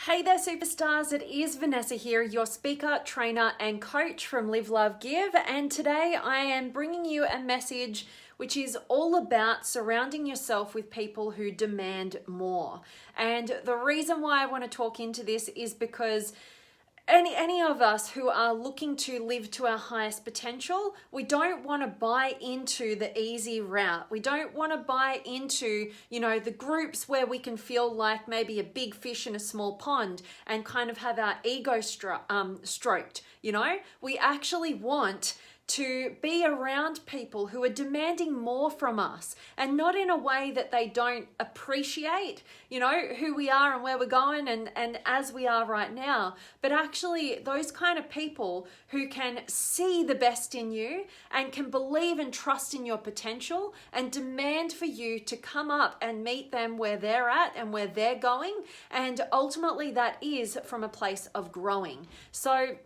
Hey there, superstars. It is Vanessa here, your speaker, trainer, and coach from Live, Love, Give. And today I am bringing you a message which is all about surrounding yourself with people who demand more. And the reason why I want to talk into this is because any of us who are looking to live to our highest potential, we don't want to buy into the easy route. We don't want to buy into, the groups where we can feel like maybe a big fish in a small pond and kind of have our ego stroked. We actually want to be around people who are demanding more from us, and not in a way that they don't appreciate, who we are and where we're going and as we are right now, but actually those kind of people who can see the best in you and can believe and trust in your potential and demand for you to come up and meet them where they're at and where they're going. And ultimately that is from a place of growing. So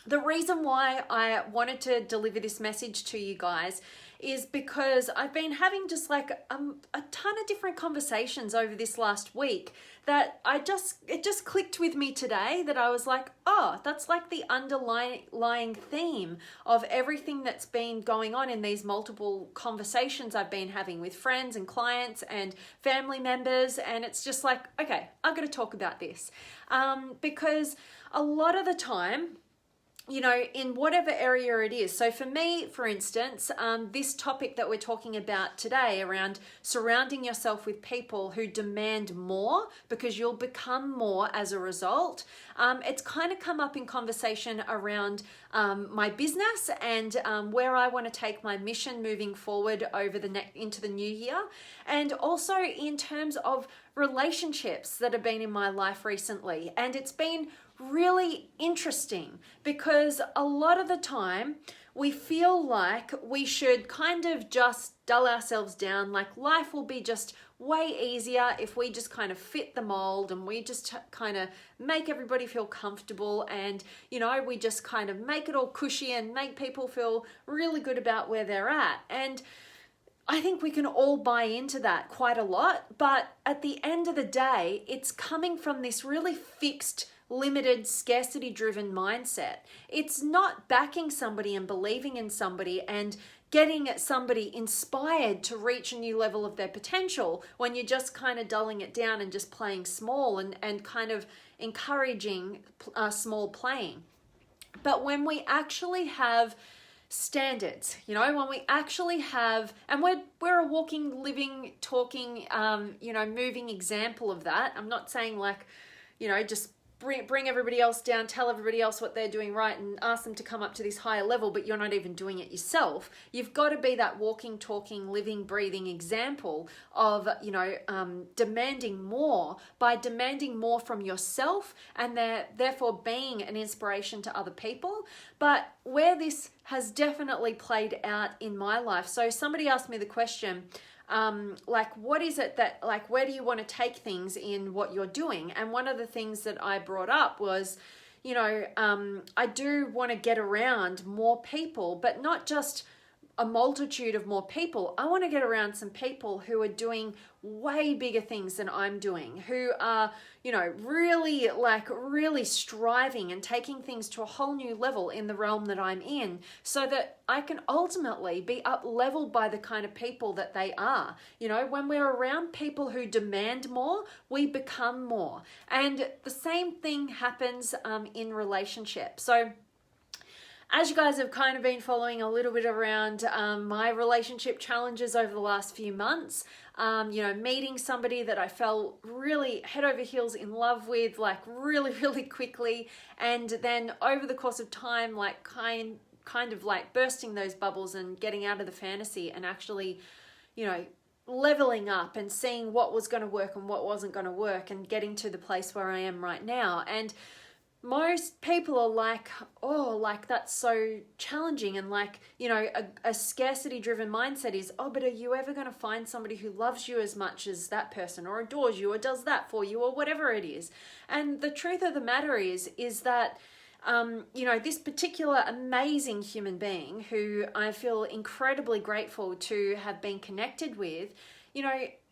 the reason why I wanted to deliver this message to you guys is because I've been having just like a ton of different conversations over this last week that it just clicked with me today that I was like, oh, that's like the underlying theme of everything that's been going on in these multiple conversations I've been having with friends and clients and family members. And it's just like, okay, I'm going to talk about this because a lot of the time, in whatever area it is. So for me, for instance, this topic that we're talking about today around surrounding yourself with people who demand more because you'll become more as a result. It's kind of come up in conversation around my business and where I want to take my mission moving forward over into the new year. And also in terms of relationships that have been in my life recently. And it's been really interesting because a lot of the time we feel like we should kind of just dull ourselves down, like life will be just way easier if we just kind of fit the mold and we just kind of make everybody feel comfortable and, we just kind of make it all cushy and make people feel really good about where they're at. And I think we can all buy into that quite a lot, but at the end of the day, it's coming from this really fixed, limited, scarcity-driven mindset. It's not backing somebody and believing in somebody and getting somebody inspired to reach a new level of their potential when you're just kind of dulling it down and just playing small and kind of encouraging small playing. But when we actually have standards, when we actually have, and we're a walking, living, talking, moving example of that. I'm not saying like, just bring everybody else down, tell everybody else what they're doing right and ask them to come up to this higher level, but you're not even doing it yourself. You've got to be that walking, talking, living, breathing example of, demanding more by demanding more from yourself and therefore being an inspiration to other people. But where this has definitely played out in my life. So somebody asked me the question, what is it that, where do you want to take things in what you're doing? And one of the things that I brought up was, I do want to get around more people, but not just a multitude of more people. I want to get around some people who are doing way bigger things than I'm doing, who are, really striving and taking things to a whole new level in the realm that I'm in, so that I can ultimately be up leveled by the kind of people that they are. When we're around people who demand more, we become more. And the same thing happens in relationships. So as you guys have kind of been following a little bit around my relationship challenges over the last few months, meeting somebody that I fell really head over heels in love with, like really, really quickly. And then over the course of time, like kind of like bursting those bubbles and getting out of the fantasy and actually, leveling up and seeing what was going to work and what wasn't going to work and getting to the place where I am right now. And most people are like, oh, like that's so challenging. And like, a scarcity driven mindset is, oh, but are you ever going to find somebody who loves you as much as that person or adores you or does that for you or whatever it is? And the truth of the matter is that, this particular amazing human being who I feel incredibly grateful to have been connected with,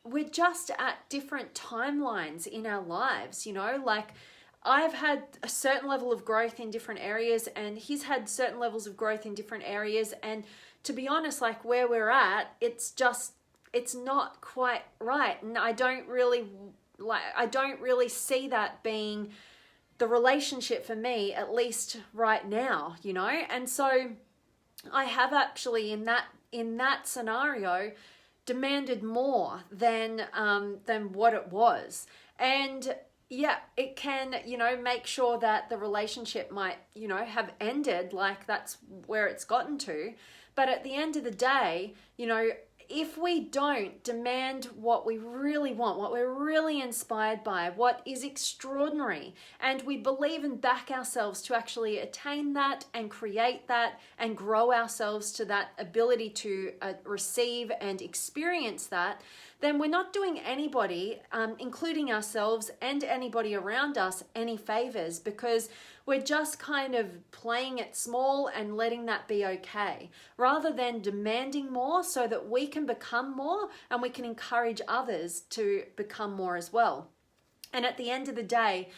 we're just at different timelines in our lives, I've had a certain level of growth in different areas, and he's had certain levels of growth in different areas. And to be honest, like where we're at, it's not quite right. And I don't really see that being the relationship for me, at least right now, you know? And so I have actually in that scenario demanded more than what it was. And yeah, it can, make sure that the relationship might, have ended, like that's where it's gotten to. But at the end of the day, if we don't demand what we really want, what we're really inspired by, what is extraordinary, and we believe and back ourselves to actually attain that and create that and grow ourselves to that ability to receive and experience that, then we're not doing anybody, including ourselves and anybody around us, any favors, because we're just kind of playing it small and letting that be okay, rather than demanding more so that we can become more and we can encourage others to become more as well. And at the end of the day,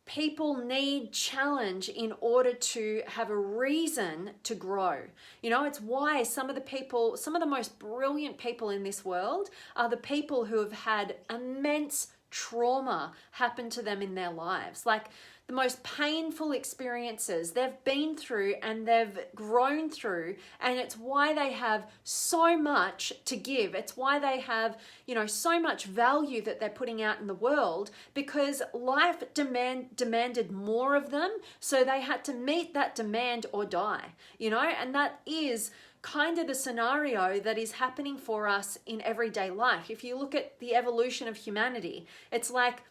people need challenge in order to have a reason to grow. It's why some of the most brilliant people in this world are the people who have had immense trauma happen to them in their lives. Like the most painful experiences they've been through and they've grown through, and it's why they have so much to give. It's why they have, so much value that they're putting out in the world, because life demanded more of them, so they had to meet that demand or die, and that is kind of the scenario that is happening for us in everyday life. If you look at the evolution of humanity, it's like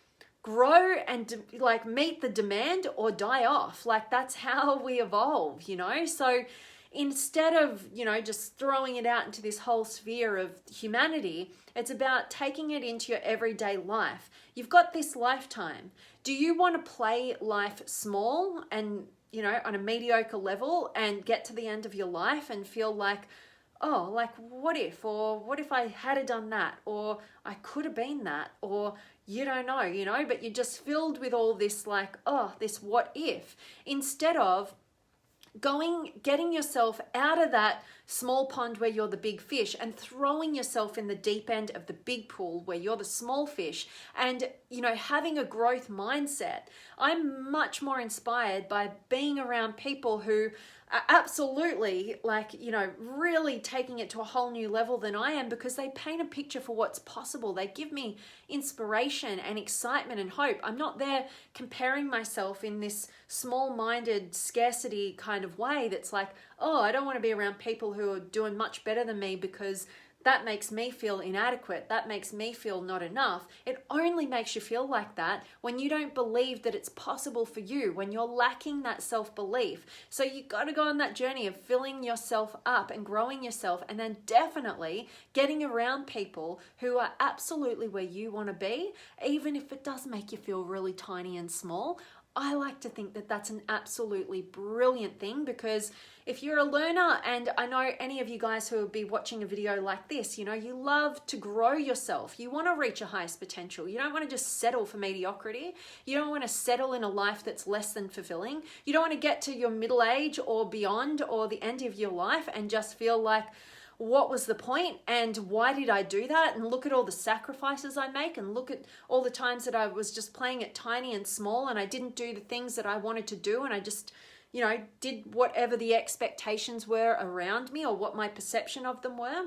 grow and like meet the demand or die off. Like that's how we evolve, So instead of, just throwing it out into this whole sphere of humanity, it's about taking it into your everyday life. You've got this lifetime. Do you want to play life small and, on a mediocre level and get to the end of your life and feel like, oh, like what if, or what if I had done that, or I could have been that, or you don't know, but you're just filled with all this like, oh, this what if, instead of getting yourself out of that small pond where you're the big fish and throwing yourself in the deep end of the big pool where you're the small fish, and having a growth mindset. I'm much more inspired by being around people who are absolutely really taking it to a whole new level than I am, because they paint a picture for what's possible. They give me inspiration and excitement and hope. I'm not there comparing myself in this small-minded scarcity kind of way that's like, oh, I don't want to be around people who are doing much better than me because that makes me feel inadequate. That makes me feel not enough. It only makes you feel like that when you don't believe that it's possible for you, when you're lacking that self-belief. So you got to go on that journey of filling yourself up and growing yourself, and then definitely getting around people who are absolutely where you want to be, even if it does make you feel really tiny and small. I like to think that that's an absolutely brilliant thing, because if you're a learner, and I know any of you guys who will be watching a video like this, you love to grow yourself. You want to reach your highest potential. You don't want to just settle for mediocrity. You don't want to settle in a life that's less than fulfilling. You don't want to get to your middle age or beyond, or the end of your life, and just feel like, what was the point and why did I do that? And look at all the sacrifices I make, and look at all the times that I was just playing it tiny and small, and I didn't do the things that I wanted to do, and I just, did whatever the expectations were around me or what my perception of them were.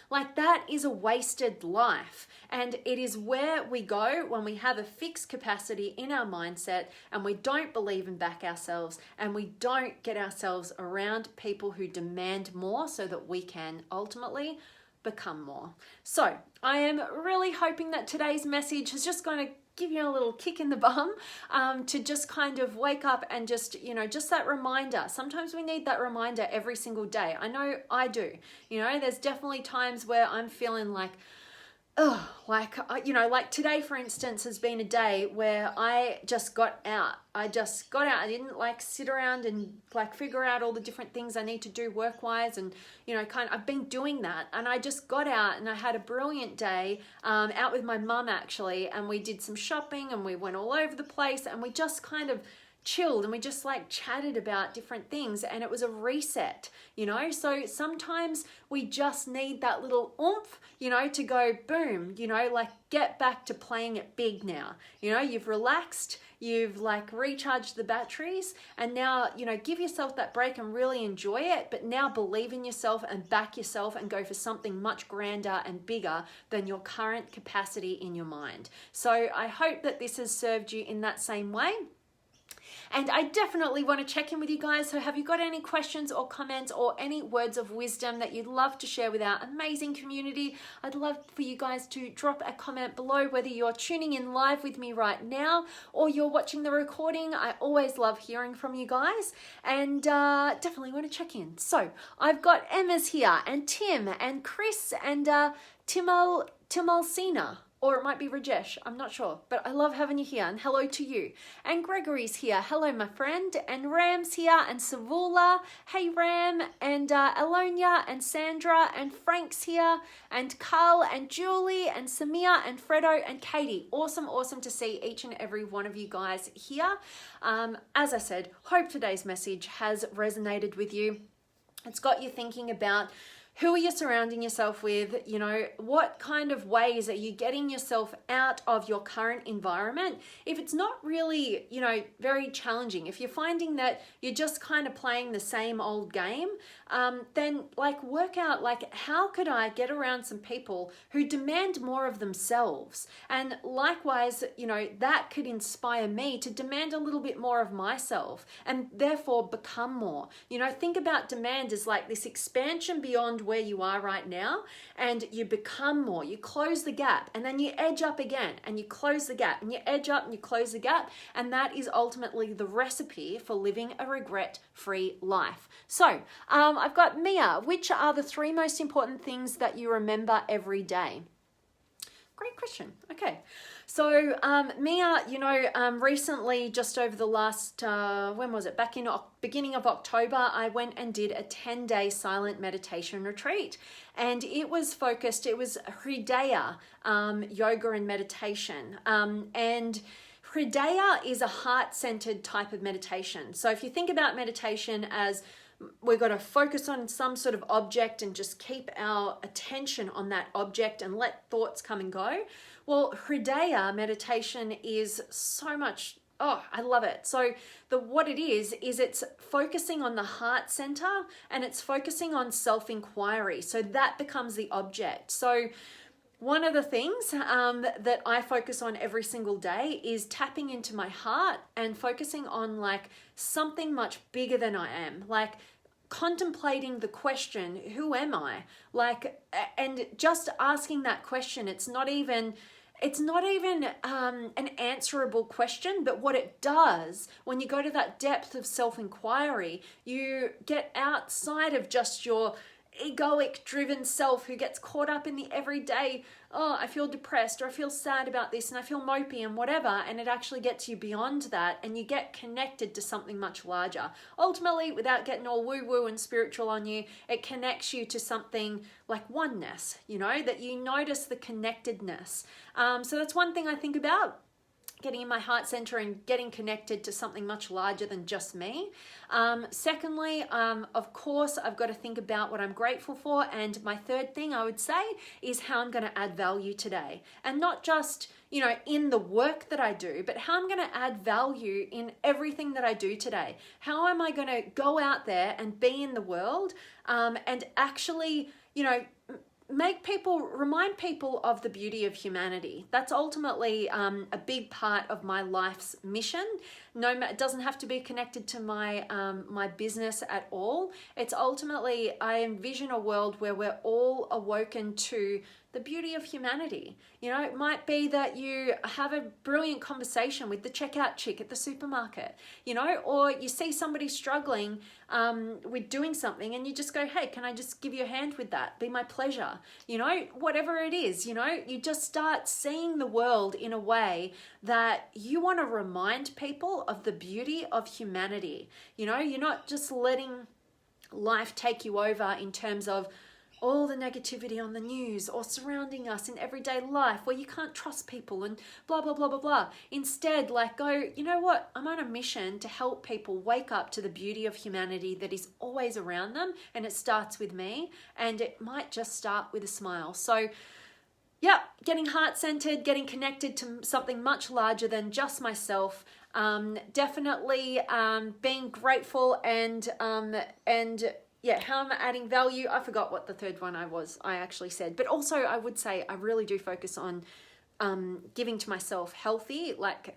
Like that is a wasted life, and it is where we go when we have a fixed capacity in our mindset and we don't believe and back ourselves, and we don't get ourselves around people who demand more so that we can ultimately become more. So I am really hoping that today's message is just going to give you a little kick in the bum, to just kind of wake up and just, just that reminder. Sometimes we need that reminder every single day. I know I do. There's definitely times where I'm feeling like, like today, for instance, has been a day where I just got out. I didn't like sit around and like figure out all the different things I need to do work-wise, and I've been doing that, and I just got out and I had a brilliant day out with my mum actually, and we did some shopping and we went all over the place, and we just kind of chilled and we just like chatted about different things, and it was a reset. So sometimes we just need that little oomph, to go boom, like get back to playing it big now. You've relaxed, you've like recharged the batteries, and now give yourself that break and really enjoy it, but now believe in yourself and back yourself and go for something much grander and bigger than your current capacity in your mind. So I hope that this has served you in that same way. And I definitely want to check in with you guys. So have you got any questions or comments or any words of wisdom that you'd love to share with our amazing community? I'd love for you guys to drop a comment below, whether you're tuning in live with me right now or you're watching the recording. I always love hearing from you guys, and definitely want to check in. So I've got Emma's here, and Tim and Chris and Timalsina. Or it might be Rajesh, I'm not sure. But I love having you here, and hello to you. And Gregory's here, hello my friend. And Ram's here, and Savula, hey Ram. And Alonia, and Sandra, and Frank's here. And Carl, and Julie, and Samia, and Fredo, and Katie. Awesome to see each and every one of you guys here. As I said, hope today's message has resonated with you. It's got you thinking about who are you surrounding yourself with? What kind of ways are you getting yourself out of your current environment? If it's not really, very challenging, if you're finding that you're just kind of playing the same old game, then work out how could I get around some people who demand more of themselves? And likewise, that could inspire me to demand a little bit more of myself and therefore become more. Think about demand as like this expansion beyond where you are right now, and you become more. You close the gap, and then you edge up again, and you close the gap, and you edge up and you close the gap, and that is ultimately the recipe for living a regret-free life. So I've got Mia. Which are the 3 most important things that you remember every day? Great question. Okay. So Mia, recently, just over the last, when was it? Back in beginning of October, I went and did a 10-day silent meditation retreat. And it was focused, it was Hridaya yoga and meditation. And Hridaya is a heart-centered type of meditation. So if you think about meditation as we've got to focus on some sort of object and just keep our attention on that object and let thoughts come and go. Well, Hridaya meditation is so much, I love it. So what it is it's focusing on the heart center, and it's focusing on self-inquiry. So that becomes the object. So one of the things that I focus on every single day is tapping into my heart and focusing on something much bigger than I am, contemplating the question, who am I? And just asking that question. It's not even an answerable question, but what it does, when you go to that depth of self-inquiry, you get outside of just your egoic driven self who gets caught up in the everyday, I feel depressed, or I feel sad about this, and I feel mopey and whatever, and it actually gets you beyond that, and you get connected to something much larger. Ultimately, without getting all woo-woo and spiritual on you, it connects you to something like oneness, that you notice the connectedness. So that's one thing I think about, getting in my heart center and getting connected to something much larger than just me. Secondly, of course, I've got to think about what I'm grateful for. And my third thing I would say is how I'm going to add value today. And not just, in the work that I do, but how I'm going to add value in everything that I do today. How am I going to go out there and be in the world and actually, remind people of the beauty of humanity. That's ultimately a big part of my life's mission. it doesn't have to be connected to my my business at all. It's ultimately, I envision a world where we're all awoken to the beauty of humanity. You know, it might be that you have a brilliant conversation with the checkout chick at the supermarket, you know, or you see somebody struggling with doing something and you just go, hey, can I just give you a hand with that? Be my pleasure. You know, whatever it is, you know, you just start seeing the world in a way that you want to remind people of the beauty of humanity. You know, you're not just letting life take you over in terms of all the negativity on the news or surrounding us in everyday life where you can't trust people and blah, blah, blah, blah, blah. Instead, like, go, you know what? I'm on a mission to help people wake up to the beauty of humanity that is always around them. And it starts with me, and it might just start with a smile. So yeah, getting heart-centered, getting connected to something much larger than just myself. Definitely being grateful and yeah, how I'm adding value. I forgot what the third one I actually said. But also I would say I really do focus on giving to myself healthy, like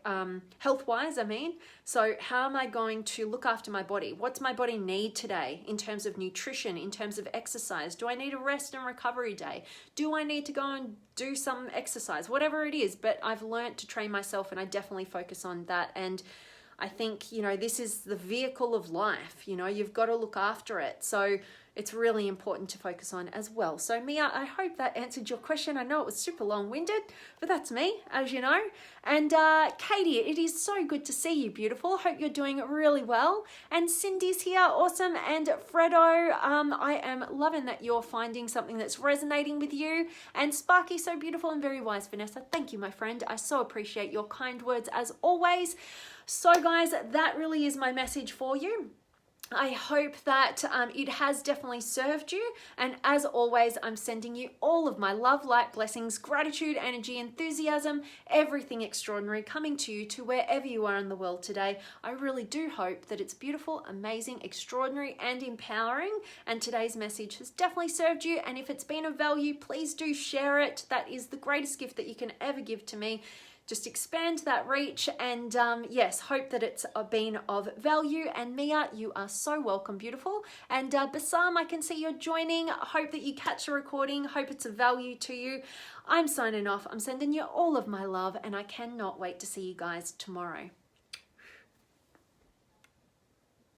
health-wise, I mean. So how am I going to look after my body? What's my body need today in terms of nutrition, in terms of exercise? Do I need a rest and recovery day? Do I need to go and do some exercise? Whatever it is, but I've learned to train myself, and I definitely focus on that. And I think, you know, this is the vehicle of life. You know, you've got to look after it. So it's really important to focus on as well. So Mia, I hope that answered your question. I know it was super long-winded, but that's me, as you know. And Katie, it is so good to see you, beautiful. Hope you're doing really well. And Cindy's here, awesome. And Fredo, I am loving that you're finding something that's resonating with you. And Sparky, so beautiful and very wise, Vanessa. Thank you, my friend. I so appreciate your kind words as always. So guys, that really is my message for you. I hope that it has definitely served you. And as always, I'm sending you all of my love, light, blessings, gratitude, energy, enthusiasm, everything extraordinary coming to you to wherever you are in the world today. I really do hope that it's beautiful, amazing, extraordinary, and empowering. And today's message has definitely served you. And if it's been of value, please do share it. That is the greatest gift that you can ever give to me. Just expand that reach, and yes, hope that it's been of value. And Mia, you are so welcome, beautiful. And Bassam, I can see you're joining. Hope that you catch the recording. Hope it's of value to you. I'm signing off. I'm sending you all of my love, and I cannot wait to see you guys tomorrow.